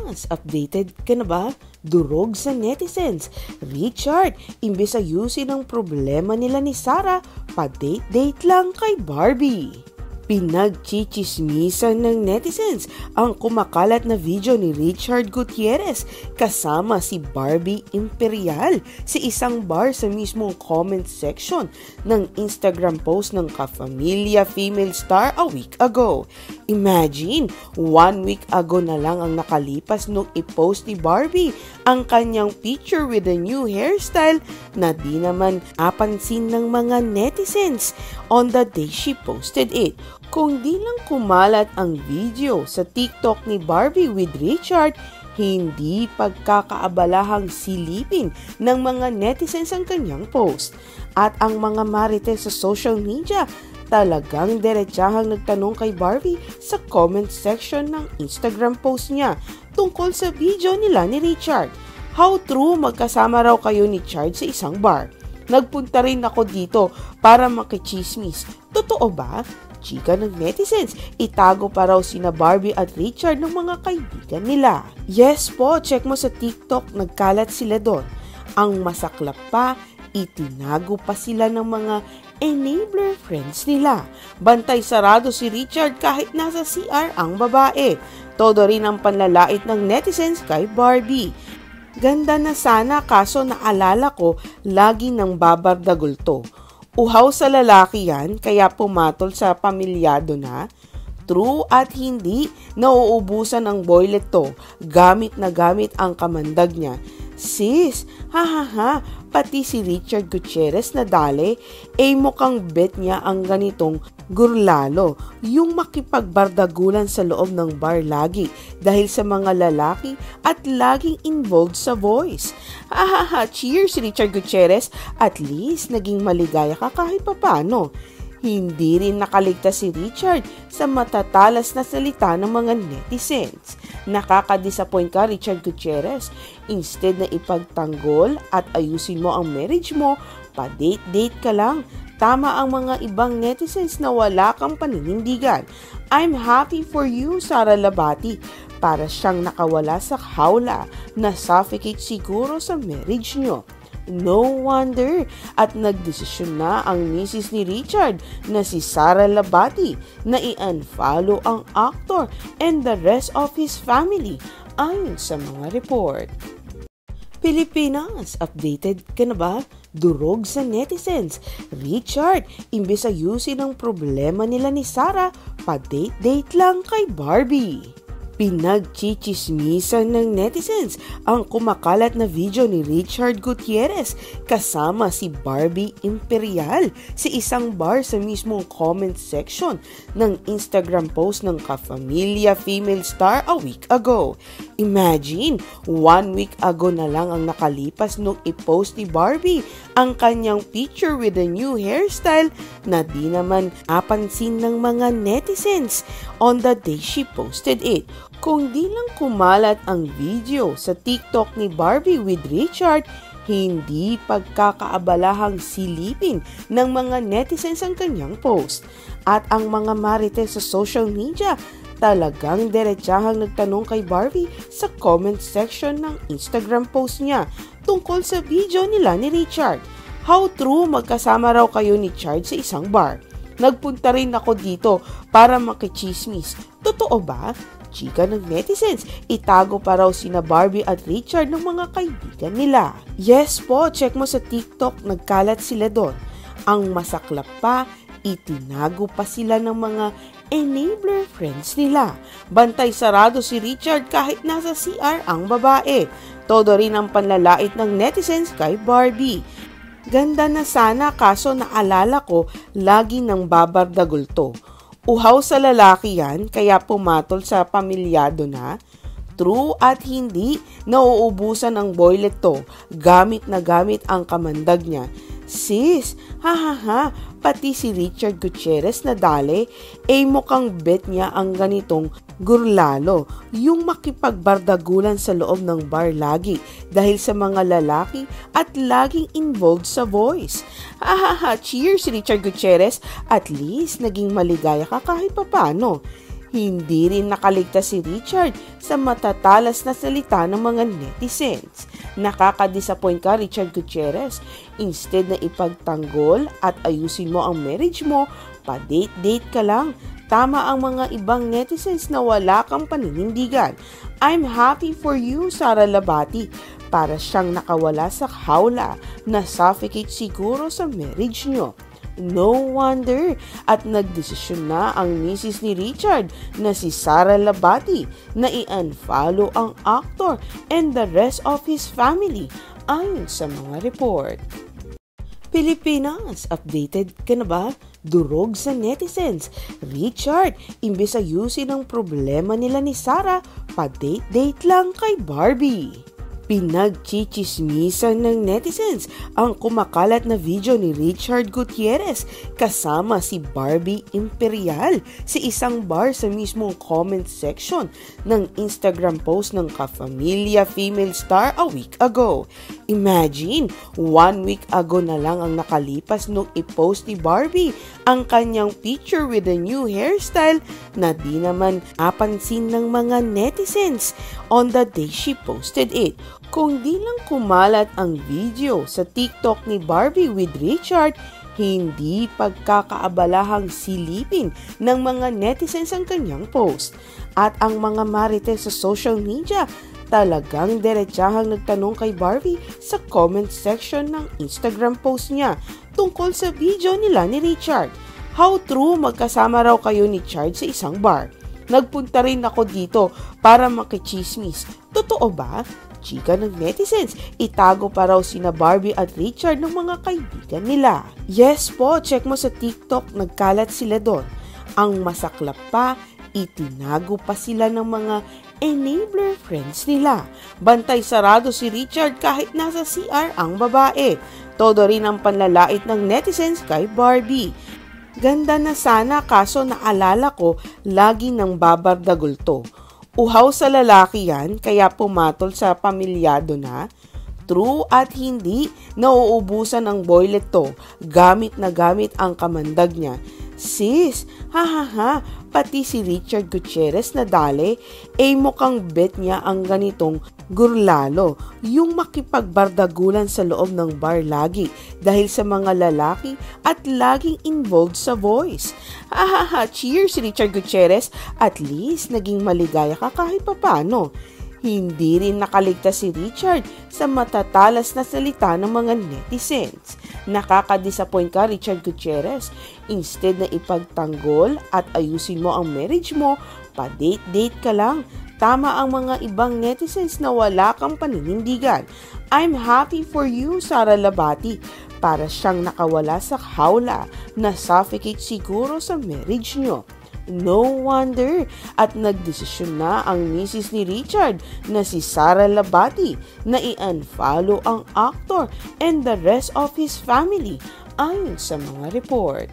Pilipinas, updated ka na ba? Durog sa netizens. Richard, imbes ayusin ang problema nila ni Sarah, pa-date-date lang kay Barbie. Pinagchichismisan ng netizens ang kumakalat na video ni Richard Gutierrez kasama si Barbie Imperial sa isang bar sa mismong comment section ng Instagram post ng Kapamilya female star a week ago. Imagine, 1 week ago na lang ang nakalipas nung i-post ni Barbie ang kanyang picture with a new hairstyle na di naman napansin ng mga netizens on the day she posted it. Kung di lang kumalat ang video sa TikTok ni Barbie with Richard, hindi pagkakaabalahang silipin ng mga netizens ang kanyang post. At ang mga marites sa social media, talagang diretsahang nagtanong kay Barbie sa comment section ng Instagram post niya tungkol sa video nila ni Richard. How true magkasama raw kayo ni Chard sa isang bar? Nagpunta rin ako dito para makichismis. Totoo ba? Chika ng netizens, itago pa raw sina Barbie at Richard ng mga kaibigan nila. Yes po, check mo sa TikTok, nagkalat sila doon. Ang masaklap pa, itinago pa sila ng mga enabler friends nila. Bantay sarado si Richard kahit nasa CR ang babae. Todo rin ang panlalait ng netizens kay Barbie. Ganda na sana kaso naalala ko lagi nang babardagulto. Uhaw sa lalaki yan kaya pumatol sa pamilyado na. True at hindi, nauubusan ng boylet to. Gamit na gamit ang kamandag niya. Sis, hahaha, pati si Richard Gutierrez na dali, mukhang bet niya ang ganitong gurlalo, yung makipagbardagulan sa loob ng bar lagi dahil sa mga lalaki at laging involved sa voice. Hahaha, cheers Richard Gutierrez, at least naging maligaya ka kahit papano. Hindi rin nakaligtas si Richard sa matatalas na salita ng mga netizens. Nakaka-disappoint ka, Richard Gutierrez. Instead na ipagtanggol at ayusin mo ang marriage mo, pa-date-date ka lang. Tama ang mga ibang netizens na wala kang paninindigan. I'm happy for you, Sara Labati. Para siyang nakawala sa hawla, na-suffocate siguro sa marriage nyo. No wonder at nagdesisyon na ang misis ni Richard na si Sara Labati na i-unfollow ang actor and the rest of his family ayon sa mga report. Pilipinas, updated ka na ba? Durog sa netizens. Richard, imbes ayusin ang problema nila ni Sarah, pa-date-date lang kay Barbie. Pinagchichismisan ng netizens ang kumakalat na video ni Richard Gutierrez kasama si Barbie Imperial sa isang bar sa mismong comment section ng Instagram post ng Kapamilya female star a week ago. Imagine, 1 week ago na lang ang nakalipas nung i-post ni Barbie ang kanyang picture with a new hairstyle na di naman napansin ng mga netizens on the day she posted it. Kung di lang kumalat ang video sa TikTok ni Barbie with Richard, hindi pagkakaabalahang silipin ng mga netizens ang kanyang post. At ang mga marites sa social media, talagang diretsahang nagtanong kay Barbie sa comment section ng Instagram post niya tungkol sa video nila ni Richard. How true magkasama raw kayo ni Chard sa isang bar? Nagpunta rin ako dito para makichismis. Totoo ba? Chika ng netizens, itago pa raw sina Barbie at Richard ng mga kaibigan nila. Yes po, check mo sa TikTok, nagkalat sila doon. Ang masaklap pa, itinago pa sila ng mga enabler friends nila. Bantay sarado si Richard kahit nasa CR ang babae. Todo rin ang panlalait ng netizens kay Barbie. Ganda na sana kaso naalala ko lagi nang babardagulto. Uhaw sa lalaki yan kaya pumatol sa pamilyado na. True at hindi, nauubusan ng boylet to. Gamit na gamit ang kamandag niya. Sis, hahaha, pati si Richard Gutierrez na dali, mukhang bet niya ang ganitong gurlalo, yung makipagbardagulan sa loob ng bar lagi dahil sa mga lalaki at laging involved sa voice. Hahaha, cheers Richard Gutierrez, at least naging maligaya ka kahit papano. Hindi rin nakaligtas si Richard sa matatalas na salita ng mga netizens. Nakaka-disappoint ka, Richard Gutierrez. Instead na ipagtanggol at ayusin mo ang marriage mo, pa-date-date ka lang. Tama ang mga ibang netizens na wala kang paninindigan. I'm happy for you, Sara Labati. Para siyang nakawala sa hawla, na-suffocate siguro sa marriage nyo. No wonder at nagdesisyon na ang misis ni Richard na si Sara Labati na i-unfollow ang actor and the rest of his family ayon sa mga report. Pilipinas, updated ka na ba? Durog sa netizens. Richard, imbes ayusin ang problema nila ni Sara, pa-date-date lang kay Barbie. Pinagchichismisan ng netizens ang kumakalat na video ni Richard Gutierrez kasama si Barbie Imperial sa isang bar sa mismong comment section ng Instagram post ng Kapamilya female star a week ago. Imagine, 1 week ago na lang ang nakalipas nung i-post ni Barbie ang kanyang picture with a new hairstyle na di naman napansin ng mga netizens on the day she posted it. Kung di lang kumalat ang video sa TikTok ni Barbie with Richard, hindi pagkakaabalahang silipin ng mga netizens ang kanyang post. At ang mga marites sa social media, talagang diretsahang nagtanong kay Barbie sa comment section ng Instagram post niya tungkol sa video nila ni Richard. How true magkasama raw kayo ni Richard sa isang bar? Nagpunta rin ako dito para makichismis. Totoo ba? Chika ng netizens, itago pa raw sina Barbie at Richard ng mga kaibigan nila. Yes po, check mo sa TikTok, nagkalat sila doon. Ang masaklap pa, itinago pa sila ng mga enabler friends nila. Bantay sarado si Richard kahit nasa CR ang babae. Todo rin ang panlalait ng netizens kay Barbie. Ganda na sana kaso naalala ko lagi nang babardagol to. Uhaw sa lalaki yan kaya pumatol sa pamilyado na. True at hindi, nauubusan ng boylet to. Gamit na gamit ang kamandag niya. Sis, hahaha, pati si Richard Gutierrez na dali, mukhang bet niya ang ganitong gurlalo, yung makipagbardagulan sa loob ng bar lagi dahil sa mga lalaki at laging involved sa voice. Hahaha, cheers Richard Gutierrez, at least naging maligaya ka kahit papano. Hindi rin nakaligtas si Richard sa matatalas na salita ng mga netizens. Nakaka-disappoint ka, Richard Gutierrez. Instead na ipagtanggol at ayusin mo ang marriage mo, pa-date-date ka lang. Tama ang mga ibang netizens na wala kang paninindigan. I'm happy for you, Sara Labati. Para siyang nakawala sa hawla, na-suffocate siguro sa marriage nyo. No wonder at nagdesisyon na ang misis ni Richard na si Sara Labati na i-unfollow ang actor and the rest of his family ayon sa mga report.